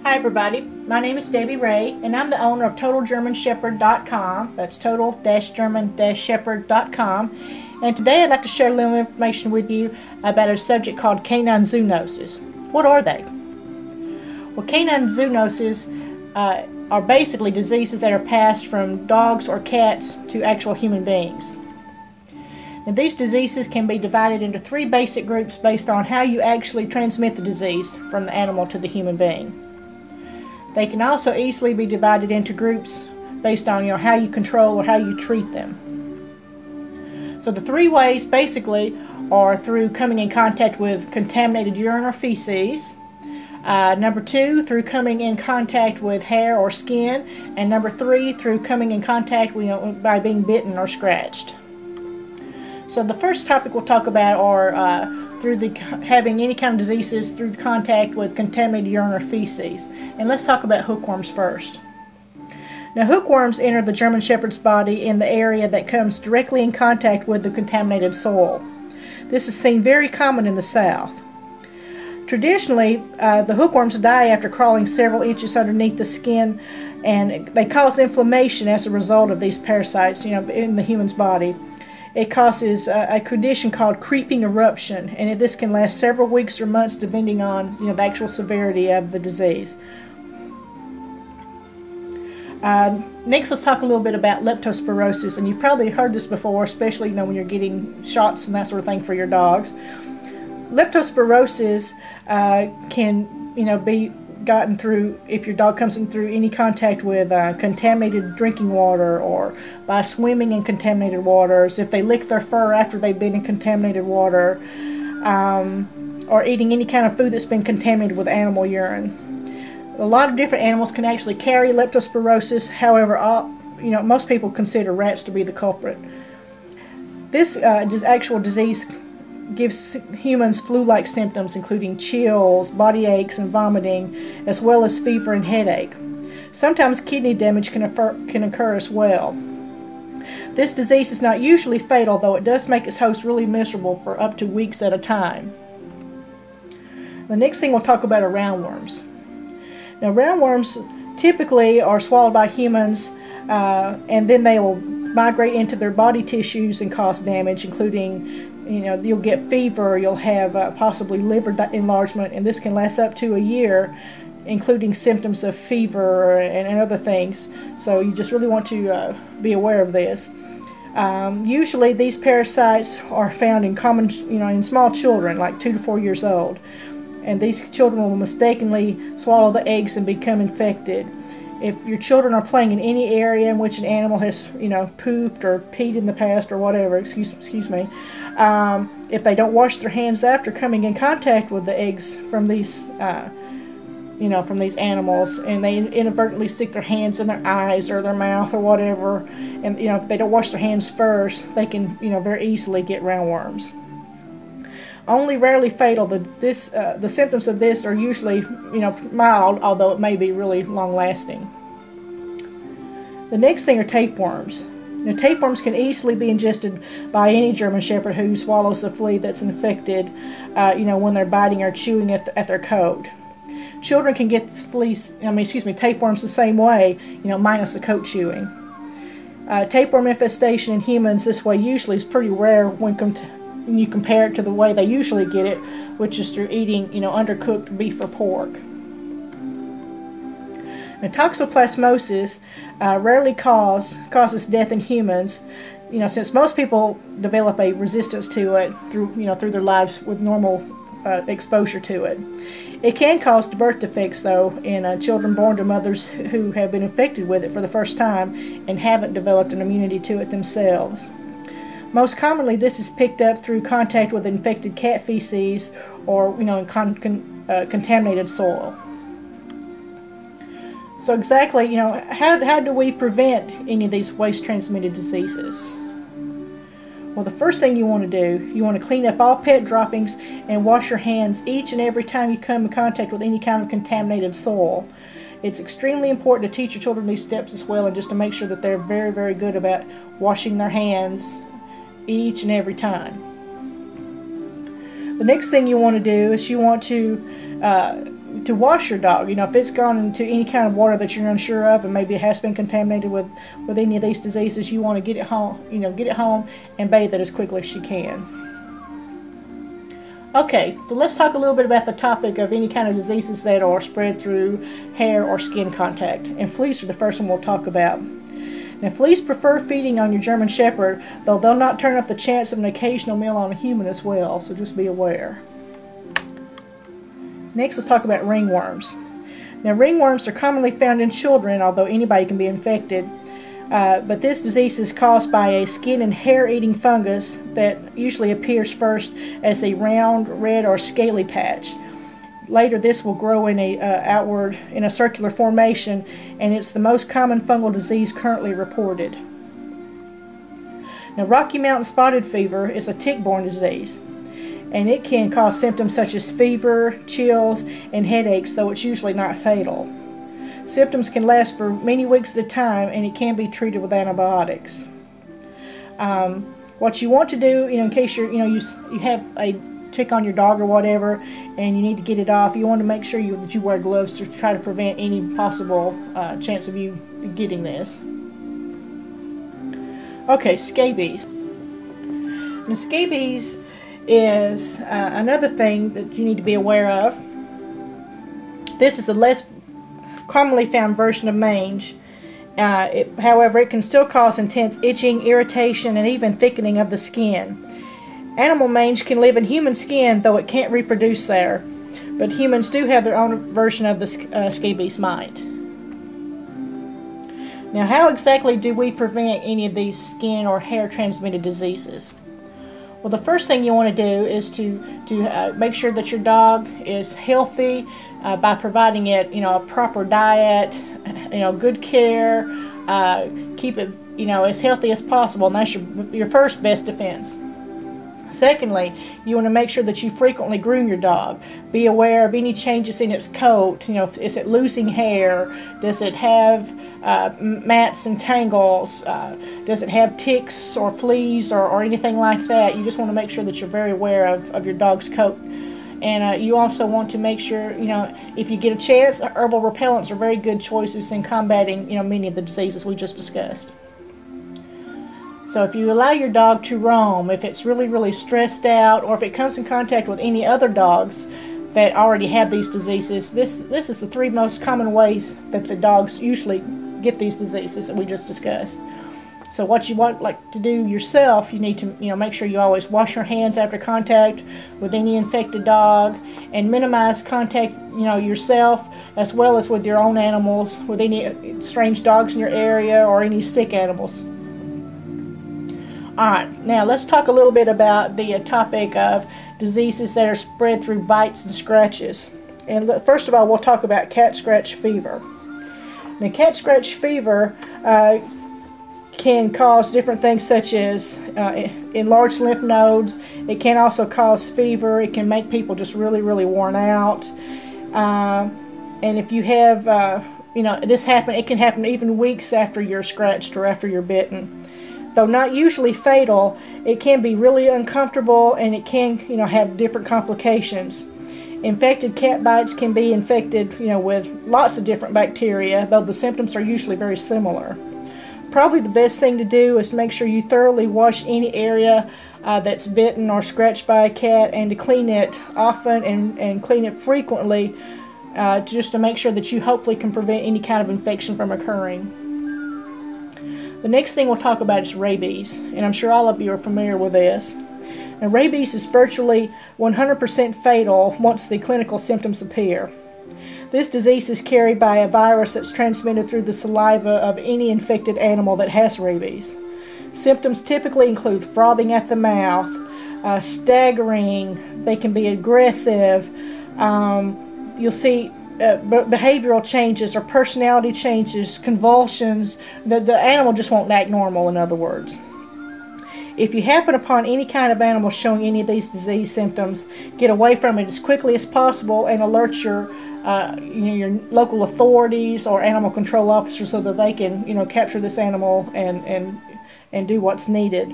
Hi everybody, my name is Debbie Ray and I'm the owner of TotalGermanShepherd.com. That's total-german-shepherd.com. And today I'd like to share a little information with you about a subject called canine zoonoses. What are they? Well, canine zoonoses are basically diseases that are passed from dogs or cats to actual human beings. And these diseases can be divided into three basic groups based on how you actually transmit the disease from the animal to the human being. They can also easily be divided into groups based on how you control or how you treat them. So the three ways basically are through coming in contact with contaminated urine or feces, number two, through coming in contact with hair or skin, and number three, through coming in contact by being bitten or scratched. So the first topic we'll talk about are through having any kind of diseases through contact with contaminated urine or feces. And let's talk about hookworms first. Now, hookworms enter the German Shepherd's body in the area that comes directly in contact with the contaminated soil. This is seen very common in the South. Traditionally, the hookworms die after crawling several inches underneath the skin, and they cause inflammation as a result of these parasites, in the human's body. It causes a condition called creeping eruption, and this can last several weeks or months depending on the actual severity of the disease. Next, let's talk a little bit about leptospirosis, and you've probably heard this before, especially when you're getting shots and that sort of thing for your dogs. Leptospirosis can be gotten through if your dog comes in through any contact with contaminated drinking water, or by swimming in contaminated waters, if they lick their fur after they've been in contaminated water, or eating any kind of food that's been contaminated with animal urine. A lot of different animals can actually carry leptospirosis. However, most people consider rats to be the culprit. This actual disease gives humans flu-like symptoms, including chills, body aches, and vomiting, as well as fever and headache. Sometimes kidney damage can occur as well. This disease is not usually fatal, though it does make its host really miserable for up to weeks at a time. The next thing we'll talk about are roundworms. Now, roundworms typically are swallowed by humans, and then they will migrate into their body tissues and cause damage, including you'll get fever, you'll have possibly liver enlargement, and this can last up to a year, including symptoms of fever and other things. So you just really want to be aware of this. Usually these parasites are found in in small children, like 2 to 4 years old, and these children will mistakenly swallow the eggs and become infected. If your children are playing in any area in which an animal has, pooped or peed in the past or whatever, excuse me, if they don't wash their hands after coming in contact with the eggs from these, from these animals, and they inadvertently stick their hands in their eyes or their mouth or whatever, and if they don't wash their hands first, they can, very easily get roundworms. Only rarely fatal. The symptoms of this are usually, mild, although it may be really long-lasting. The next thing are tapeworms. Now, tapeworms can easily be ingested by any German Shepherd who swallows a flea that's infected, when they're biting or chewing at their coat. Children can get tapeworms the same way, minus the coat chewing. Tapeworm infestation in humans this way usually is pretty rare when you compare it to the way they usually get it, which is through eating, undercooked beef or pork. Now, Toxoplasmosis rarely causes death in humans, since most people develop a resistance to it through their lives with normal exposure to it. It can cause birth defects, though, in children born to mothers who have been infected with it for the first time and haven't developed an immunity to it themselves. Most commonly, this is picked up through contact with infected cat feces or, contaminated soil. So exactly, how do we prevent any of these waste-transmitted diseases? Well, the first thing you want to do, you want to clean up all pet droppings and wash your hands each and every time you come in contact with any kind of contaminated soil. It's extremely important to teach your children these steps as well, and just to make sure that they're very, very good about washing their hands each and every time. The next thing you want to do is you want to to wash your dog. You know, if it's gone into any kind of water that you're unsure of, and maybe it has been contaminated with any of these diseases, you want to get it home. You know, get it home and bathe it as quickly as you can. Okay, so let's talk a little bit about the topic of any kind of diseases that are spread through hair or skin contact. And fleas are the first one we'll talk about. Now, fleas prefer feeding on your German Shepherd, though they'll not turn up the chance of an occasional meal on a human as well, so just be aware. Next, let's talk about ringworms. Now, ringworms are commonly found in children, although anybody can be infected. But this disease is caused by a skin and hair-eating fungus that usually appears first as a round, red, or scaly patch. Later, this will grow in outward in a circular formation, and it's the most common fungal disease currently reported. Now, Rocky Mountain spotted fever is a tick-borne disease, and it can cause symptoms such as fever, chills, and headaches, though it's usually not fatal. Symptoms can last for many weeks at a time, and it can be treated with antibiotics. What you want to do, in case you have a tick on your dog or whatever, and you need to get it off, you want to make sure that you wear gloves to try to prevent any possible chance of you getting this. Okay, scabies. Now, scabies is another thing that you need to be aware of. This is a less commonly found version of mange. However, it can still cause intense itching, irritation, and even thickening of the skin. Animal mange can live in human skin, though it can't reproduce there. But humans do have their own version of the scabies mite. Now, how exactly do we prevent any of these skin or hair transmitted diseases? Well, the first thing you want to do is to make sure that your dog is healthy by providing it, a proper diet, good care, keep it, as healthy as possible, and that's your first best defense. Secondly, you want to make sure that you frequently groom your dog. Be aware of any changes in its coat. Is it losing hair? Does it have mats and tangles? Does it have ticks or fleas or anything like that? You just want to make sure that you're very aware of your dog's coat. And you also want to make sure, if you get a chance, herbal repellents are very good choices in combating, many of the diseases we just discussed. So if you allow your dog to roam, if it's really, really stressed out, or if it comes in contact with any other dogs that already have these diseases, this is the three most common ways that the dogs usually get these diseases that we just discussed. So what you want to do yourself, you need to make sure you always wash your hands after contact with any infected dog, and minimize contact yourself as well as with your own animals, with any strange dogs in your area or any sick animals. Alright, now let's talk a little bit about the topic of diseases that are spread through bites and scratches. And first of all, we'll talk about cat scratch fever. Now, cat scratch fever can cause different things such as enlarged lymph nodes. It can also cause fever. It can make people just really, really worn out. And if you have, this happen, it can happen even weeks after you're scratched or after you're bitten. Though not usually fatal, it can be really uncomfortable, and it can, have different complications. Infected cat bites can be infected, with lots of different bacteria, though the symptoms are usually very similar. Probably the best thing to do is make sure you thoroughly wash any area that's bitten or scratched by a cat, and to clean it often and clean it frequently, just to make sure that you hopefully can prevent any kind of infection from occurring. The next thing we'll talk about is rabies, and I'm sure all of you are familiar with this. Now, rabies is virtually 100% fatal once the clinical symptoms appear. This disease is carried by a virus that's transmitted through the saliva of any infected animal that has rabies. Symptoms typically include frothing at the mouth, staggering, they can be aggressive, you'll see behavioral changes or personality changes, convulsions. The animal just won't act normal, in other words. If you happen upon any kind of animal showing any of these disease symptoms, get away from it as quickly as possible and alert your local authorities or animal control officers so that they can capture this animal and do what's needed.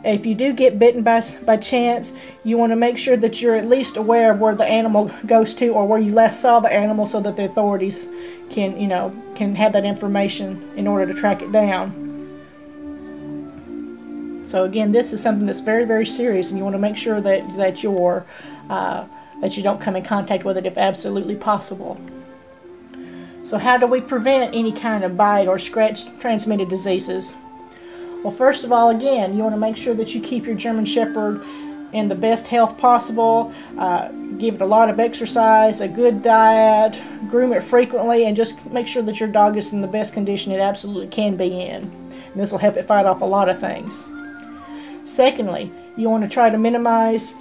If you do get bitten by chance, you want to make sure that you're at least aware of where the animal goes to or where you last saw the animal, so that the authorities can, you know, can have that information in order to track it down. So again, this is something that's very, very serious, and you want to make sure that you don't come in contact with it if absolutely possible. So how do we prevent any kind of bite or scratch transmitted diseases? Well, first of all, again, you want to make sure that you keep your German Shepherd in the best health possible. Give it a lot of exercise, a good diet, groom it frequently, and just make sure that your dog is in the best condition it absolutely can be in. And this will help it fight off a lot of things. Secondly, you want to try to minimize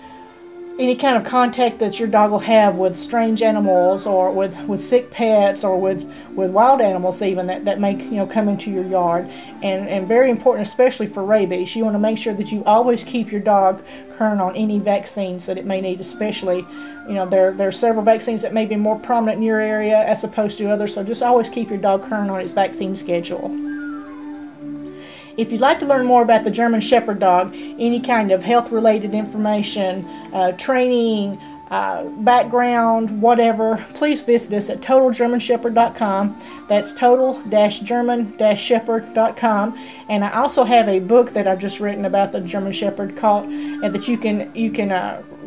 any kind of contact that your dog will have with strange animals, or with sick pets, or with wild animals even that may, you know, come into your yard. And very important, especially for rabies, you want to make sure that you always keep your dog current on any vaccines that it may need, especially, you know, there are several vaccines that may be more prominent in your area as opposed to others, so just always keep your dog current on its vaccine schedule. If you'd like to learn more about the German Shepherd dog, any kind of health-related information, training, background, whatever, please visit us at totalgermanshepherd.com. That's total-german-shepherd.com. And I also have a book that I've just written about the German Shepherd called, and that you can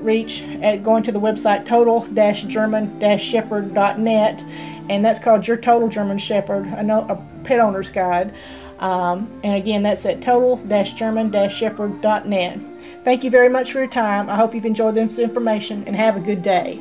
reach at going to the website total-german-shepherd.net, and that's called Your Total German Shepherd, a pet owner's guide. And again, that's at total-german-shepherd.net. Thank you very much for your time. I hope you've enjoyed this information, and have a good day.